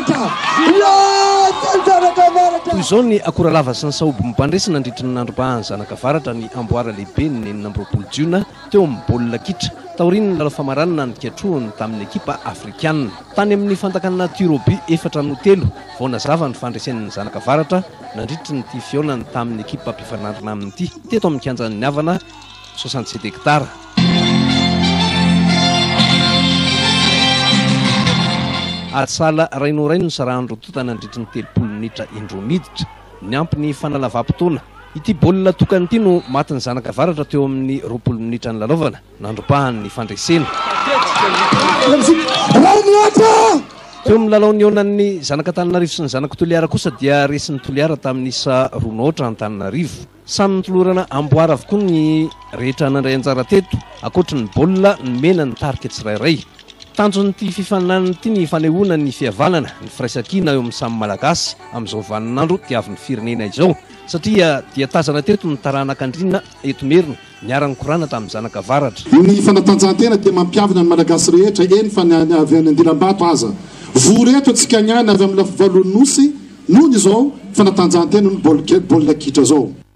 toy izao ny akora lava sy ny saoby mipandresy nandritra ny nandrom-pahany zanakavaratra ny amboara lehibe ny 9 jiona teo amin'ny baolina kitra taoriny ny lalao famaranana ny ketrohany tamin'ny ekipa afrikanina tany amin'ny fantakanana tirobi 4-3 vao nazava ny fandresen'ny zanakavaratra nandritra ny ty fiaonany tamin'ny ekipa mpifanarina amin'ity teto amin'ny kianjan'ny havana 67 hektara. Atsala rainoraino ny sarahany rotota nandritra ny 30 minitra indro miditra ny ampy ny fanalavam-potoana ity baolina tokany ity no maty ny zanakavaratra teo amin'ny 20 minitra ny lalaovana nandrom-pahany ny fandresena teo amin'ny lalaony eonan'ny zanak'Antananarivo sy ny zanak'Toliara kosa dia resin'ny Toliara tamin'ny isa 2-0 Antananarivo samy nitolorana amboara avokoa ny rehetra nandray anjara teto akoatra ny baolina ny mena ny tarika tsirairay tanjon'ity fifaninanana ity ny fanehoana ny fihavanana ny firaisan-kina eo amin'ny samy malagasy amin'izao vaninandro tiavin'ny firenena izao satria dia tazana teto ny taranak'Andriana eto merina niara-ny korana tamin'ny zanakavaratra. Ny fanatanjahantena dia mampiavana ny malagasy rehetra eny fa avy any Andiram-bato aza vo reto antsika niany avy amin'ny lafy valon'ny nosy noho izao fanatanjahantena ny baolina kitra zao.